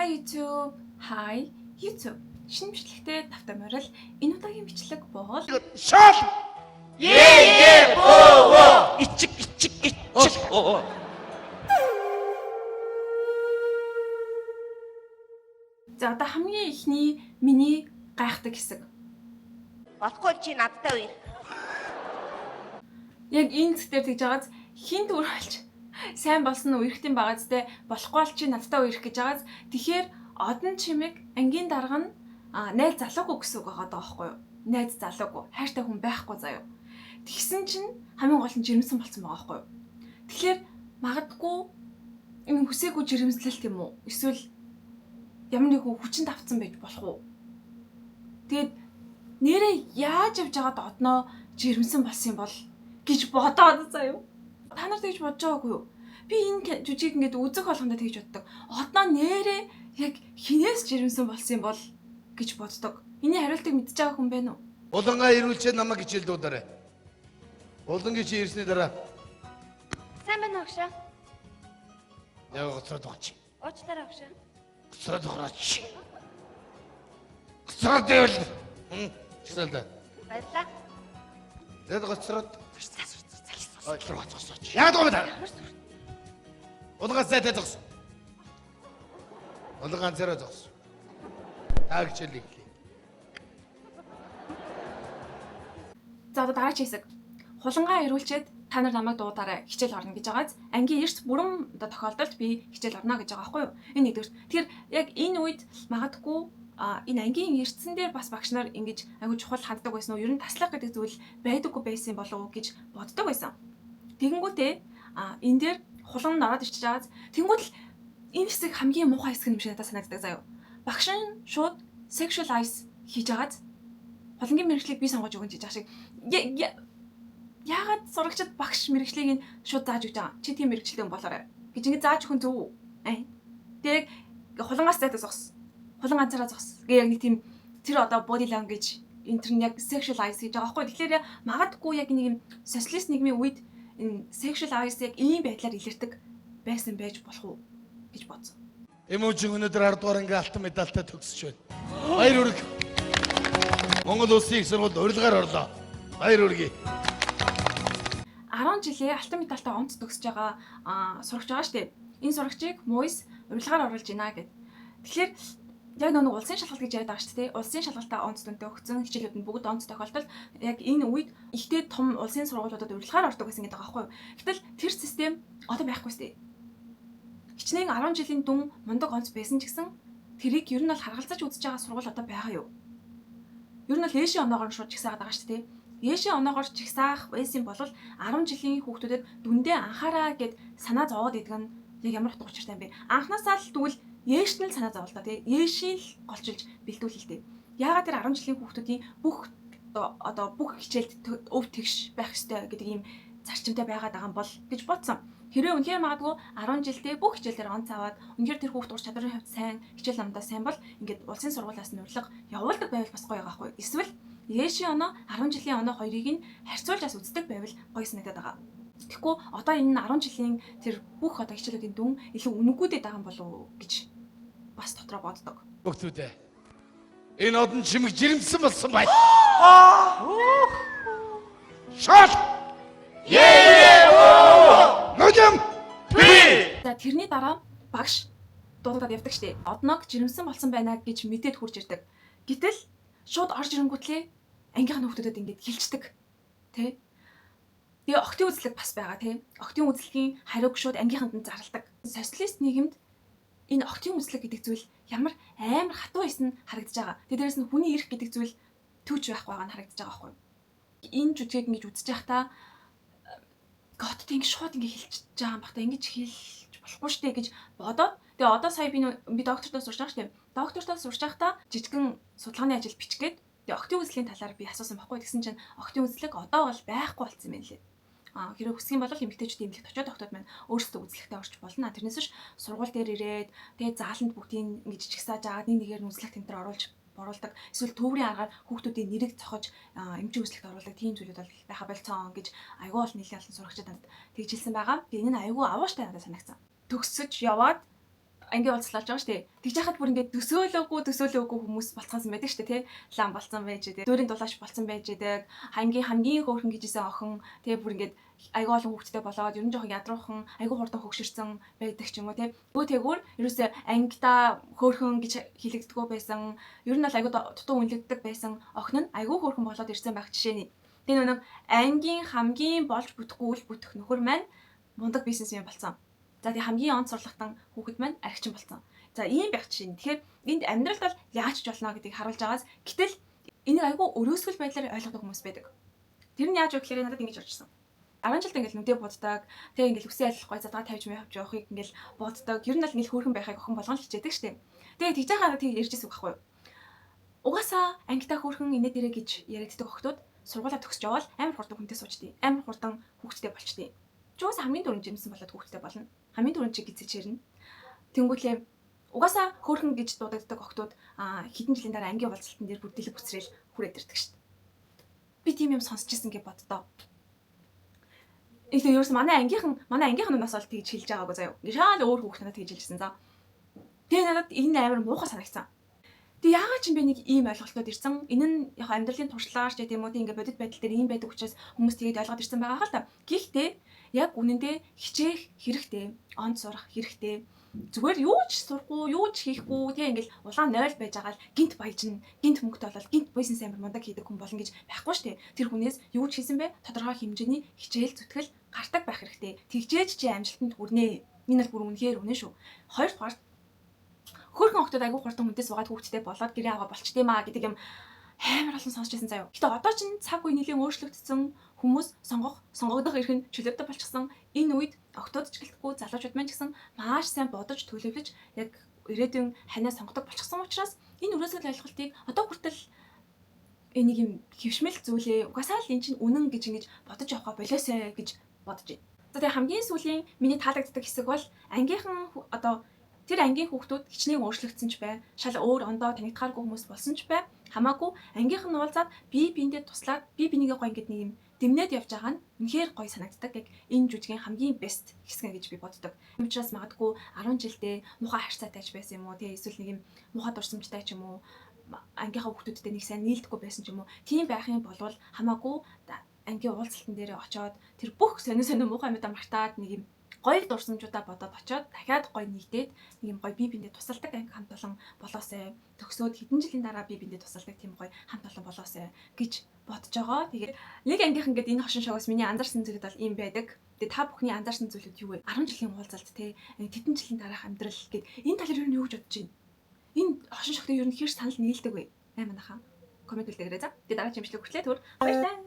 YouTube. Hi YouTube. Шинэ бичлэгтэй тавтай морил энэ удаагийн бичлэг бол шал е боо ичиг за одоо хамгийн ихний миний гайхдаг хэсэг. Болохгүй чи надтай үер. Яг энэ зэгтэр тэгж байгааз хинт үргэлж сайн болсон үерхтэн байгаа зү болохгүй л чи надтай үерх гэж байгааз тэгэхээр одон чимэг ангийн дарга нь найз залуугүй гэсэн үг байгаа даахгүй юу? Найз залуугүй хайртай хүн байхгүй заяа. Тэгсэн чинь хамгийн гол нь жирэмсэн болсон байгаа байхгүй юу? Тэгэхээр магадгүй энэ хүсээгүй жирэмслэлт юм уу? Эсвэл ямар нэг хүчин давцсан байж болох уу? Тэгээд нэрээ яаж явж байгаад одноо жирэмсэн болсон юм бол гэж бодоод заяа. Та нар тэгж бодож байгаагүй юу? Би энэ жүжиг ингээд үзэх болгондоо тэгж боддог. Одноо нэрээ яг хинээс жирэмсэн болсон юм бол гэж боддог. Эний хариултыг мэдчихэж байгаа хүн байна уу? Улангаа ирүүлчээ намайг хичээлдүүдээрэй. Улангийн чи ирсний дараа Сайн байна уу агшаа? яг гоцроод байгаа чи. Уучлаарай агшаа. Гоцроод байгаач. Гоцроод байвал. Чилээ. Баярлаа. Тэд гоцроод. Ой, гоцроод. Яг доо мэдээ. Улангаа зайтай зогс. Улангаа зэрэ зогс. Тааг чилээ. За одоо дараач хэсэг. Хулангаа ирүүлчихэд та нар намайг дуудаарай хичээл орно гэж байгааз ангийн эрт бүрэн одоо тохиолдолд би хичээл орно гэж байгаа байхгүй юу? Энэ нэгдүгээр. Тэгэхээр яг энэ үед магадгүй энэ ангийн эртсэн дээр бас багш нар ингэж аягүй чухал ханддаг байсан уу? Ер нь таслах гэдэг зүйл байдаггүй байсан болов уу гэж боддог байсан. Тэгэнгүүтээ энэ дээр хулан ороод ирчихэж байгааз тэнгуут л энэ хэсэг хамгийн муухай хэсэг юм шиг надад санагддаг заяа. Багш нь шууд sexualize хийж байгааз хулангийн мэргэжлийг би сонгож өгөн гэж байгаа шиг яагаад сурагчид багш мэргэжлийг нь шууд зааж өгч байгаа. Чи тийм мэргэжлтэй хүн болоорой гэж ингэ зааж өгөн зөв үү? Тэр хулангаас зайтаа зогс. Хулан ганцаараа зогс. Гээ яг нэг тийм тэр одоо body language энэ яг sexualize гэж байгаа байхгүй. Тэгэхээр магадгүй яг нэг юм социалист нийгмийн үед энэ sexualize яг ийм байдлаар илэрдэг байсан байж болох уу гэж бодсон. Эможин өнөөдөр 10 дугаар анги алтан медальтай төгсөж байна. Баяр хүрэг. Монгол улсын их сургуульд урилгаар орлоо. Баяр хүргэе. 10 жилийн алтан медальтай онц төгсөж байгаа сурагч байгаа шүү дээ. Энэ сурагчийг Мойс урилгаар оруулж байна гэд. Тэгэхээр яг нэг улсын шалгалт гэж яриад байгаа шүү дээ. Улсын шалгалтаа онц дүнтэй өгсөн хичээлүүд нь бүгд онц тохиолдолд яг энэ үед ихтэй том улсын сургуулиудад урилгаар ордог гэсэн гэдэг байгаа байхгүй юу? Гэтэл тэр систем одоо байхгүй шүү дээ. Хичнээн 10 жилийн дүн мундаг онц байсан ч гэсэн тэрийг ер нь бол харгалзаж үзэж байгаа сургууль одоо байгаа юу? Ер нь л ээшийн оноогоор шууд чигсаагаад байгаа шүү дээ. Ээшийн оноогоор чигсаах байсан бол 10 жилийн хүүхдүүдэд дүндээ анхаараа гэд санаа зовоод идэг нь яг ямар утга учиртай юм бэ? Анхнаасаа л тэгвэл ээшт нь л санаа зовлоо тий. Ээшийн л голчилж бэлдүүлэлтэй. Яагаад тэр 10 жилийн хүүхдүүдийн бүх бүх хичээлд өв тэгш байх ёстой гэдэг ийм зарчимтай байгаад байгаа юм бол гэж бодсон. Хэрвээ үнэхээр магадгүй 10 жилдээ бүх хичээлээр онц аваад үнэхээр тэр хүүхд ур чадрын хувьд сайн хичээл намдаа сайн бол ингээд улсын сургуулиас нь урилга явуулдаг байвал бас гоё байгаа байхгүй. Эсвэл ээшийн оноо 10 жилийн оноо хоёрыг нь харьцуулж үздэг байвал гоё санагдаад байгаа. Тэгэхгүй одоо энэ 10 жилийн тэр бүх одоо хичээлүүдийн дүн илүү үнэгүйдээд байгаа юм болов уу гэж бас дотроо боддог. Бүгдүүдээ. Энэ одон чимэг жирэмсэн болсон байна. Шал Ножим. За тэрний дараа багш дуудаад явдаг штеп. Одноог жирэмсэн болсон байна гэж мэдээд хурж ирдэг. Гэтэл шууд орж ирэнгүүтлээ ангийнхаа хүүхдүүдэд ингэж хилчдэг. Тэ? Тэгээ октын үзлэг бас байгаа тий. Октын үзлэгийн хариуг шууд ангийнханд нь зарладаг. Социалист нийгэмд энэ октын үзлэг гэдэг зүйл ямар амар хатуу байсан харагдаж байгаа. Тэгээ дээрэс нь хүний эрх гэдэг зүйл төвч байх байгаа нь харагдаж байгаа байхгүй юу? Энэ жүжигийг ингэж үзэж байхдаа готд ингэ шууд ингэ хилчиж байгаа юм бахта ингэж хэлж болохгүй штэ гэж бодоод тэгээ одоо сая би доктортой сурч байгаа штэ. Доктортой сурч байхдаа жижигэн судалгааны ажил бичгээд тэгээ октын үзлэгийн талаар би асуусан байхгүй. Тэгсэн чинь октын үзлэг одоо бол байхгүй болсон юм байна лээ. Хэрэв хүсэх юм бол эмэгтэйчүүд эмнэлэгт очиод доктод маань өөрсдөө үзлэгтээ орж болно. Тэрнээс биш сургууль дээр ирээд тэгээ зааланд бүгдийг ингэж чигсааж агаад нэгээр нь үзлэгт энэ төр оруулдаг. Эсвэл төврийн аргаар хүүхдүүдийн нэрийг цохож эмчийн үзлэгт оруулдаг тийм зүйлүүд бол байха болцсон гэж айгүй бол нийлээ олон сурагчид надад тэгж хэлсэн байгаа. Тэгээ энэ нь айгүй авууштай надад санагдсан. Төгсөж яваад ангийн уулзлаа болж байгаа шүү дээ. Тэгж яхад бүр ингээд төсөөлөөгүй хүмүүс болцсон байдаг шүү дээ, тий. Лам болцсон байж дээ. Дөрийн дулааш болцсон байж дээ. Хамгийн хөөрхөн гэжсэн охин тэгээ бүр ингээд айгүй олон хүүхдтэй болоод ер нь жоохон ядруухан айгүй хурдан хөгшөрсөн байдаг ч юм уу тий. Тэгвэр ерөөсөө ангидаа хөөрхөн гэж хэлэгдэггүй байсан. Ер нь бол айгүй дутуу үнэлэгддэг байсан охин нь айгүй хөөрхөн болоод ирсэн байх жишээний. Тэгээ нэг ангийн хамгийн болж бүтэхгүй үл бүтэх нөхөр маань мундаг бизнесмен болсон. За тэгээ хамгийн онц сурлагтан хүүхэд маань архичин болсон. За ийм байх жишээ. Тэгэхээр энд амьдралд бол яаж ч болно гэдгийг харуулж байгаас гэтэл энийг айгүй өрөөсгөл байдлаар ойлгодог хүмүүс байдаг. Тэр нь яаж вэ гэхээр надад ингэж орчихсон. 10 жилд ингээл нүдэ буддаг. Тэгээ ингээл үсээ ажиллахгүй задгаа тавьж явахыг ингээл буддаг. Ер нь л ингээл хөөрхөн байхыг охин болгон л хичээдэг штеп. Тэгээ тэгж яхаа тийг ярьжсэн үг байхгүй юу? Угаасаа ангитаа хөөрхөн инээ дээрэ гэж яригддаг охтууд сургуулаа төгсөж явал амар хурдан хүнтэй суучдیں۔ Амар хурдан хүүхдтэй болчдیں۔ Чуус хамгийн дөрөв жимсэн болоод хүүхдтэй болно. Хамгийн дөрөв чи гизэж ирнэ. Тэнгүүтлээ угаасаа хөөрхөн гэж дуудагддаг охтууд хэдэн жилийн дараа ангийн уулзалтан дээр бүр дэлэг бүсрээл хүрээд ирдэг штеп. Би тийм юм сонсч ирсэн гэж боддоо. Илүү ерөөс манай ангийнхан нас бол тэгж хэлж байгаагүй заяа. Шаал өөр хүүхд надад тэгж хэлжсэн за. Тэгээ надад энэ амар муухай санагдсан. Тэгээ яагаад ч юм бэ нэг ийм ойлголтод ирсэн. Энэ нь яг амьдралын туршлагаар ч гэдэм үү тийм ингээд бодит байдал дээр ийм байдаг учраас хүмүүс тэгээд ойлгоод ирсэн байгаа хэл та. Гэхдээ яг үнэндээ хичээх хэрэгтэй, онц сурах хэрэгтэй. Зүгээр юу ч сурахгүй, юу ч хийхгүй тийм ингээд улаан 0 байж байгаа л гинт баяжна, гинт мөнгөтэй болол гинт бизнес амар мундаг хийдэг хүн болно гэж байхгүй шүү дээ. Тэр хүнээс юу ч хийсэн бэ? Тодорхой хэмжээний хичээл зүтгэл гардаг байх хэрэгтэй. Тэгжээж чи амжилтанд хүрнэ. Энэ бол бүр үнэхээр үнэн шүү. Хоёрдугаар хөөрхөн охтод айгүй хурдан хүнтэй суугаад хүүхдтэй болоод гэрээ аваа болчтiima гэдэг юм амар олон сонсч байсан заяа. Гэтэ одоо ч цаг үе нэлээд өөрчлөгдсөн хүмүүс сонгогдох эрх нь чөлөөтэй болчихсон. Энэ үед охтууд ч гэлтгүй залуучууд маань ч гэсэн маш сайн бодож төлөвлөж яг ирээдүйн ханаа сонгодог болчихсон учраас энэ өрөөсгөл ойлголтыг одоо хүртэл энийг юм хөвшмөл зүйлээ угаасаа л эн чинь үнэн гэж ингэж бодож явахаа болоосэй гэж бодож байна. За тэгээ хамгийн сүүлийн миний таалагддаг хэсэг бол ангийнхан одоо тэр ангийн хүүхдүүд хичнээн өөрчлөгдсөн ч бай, шал өөр ондоо танигдахааргүй хүмүүс болсон ч бай, хамаагүй ангийнхан уулзаад бие биендээ туслаад бие бинийгээ гоё ингэдэг нэг юм дэмнээд явж байгаа нь үнэхээр гоё санагддаг. Яг энэ жүжигийн хамгийн бест хэсэг гэж би боддог. Учираас магадгүй 10 жилдээ муухай харьцаатай ч байсан юм уу, тэгээ эсвэл нэг юм муухай дурсамжтай ч юм уу, ангийнхаа хүүхдүүдтэй нэг сайн нийлдэхгүй байсан ч юм уу. Тийм байх юм бол хамаагүй ангийн уулзалтан дээр очоод тэр бүх сонин муухай юмудаа мартаад нэг юм гоё дурсамжуудаа бодоод очоод дахиад гоё нийтээд нэг юм гоё бие биендээ тусалдаг анги хамт олон болоосай. Төгсөөд хэдэн жилийн дараа бие биендээ тусалдаг тийм гоё хамт олон болоосай гэж бодож байгаа. Тэгээд нэг ангийнхан гэдэг энэ хошин шогоос миний анзаарсан зүйлүүд бол ийм байдаг. Тэгээд та бүхний анзаарсан зүйлүүд юу вэ? 10 жилийн уулзалт те тэдэн жилийн дараах амьдрал гэд энэ талаар юу гэж бодож байна? Энэ хошин шогтой юу нөхөр санал нийлдэг вэ? Манайхаа комент үлдээгээрэй за. Тэгээд дараа чимшлэг хүртлээ түр баярлалаа.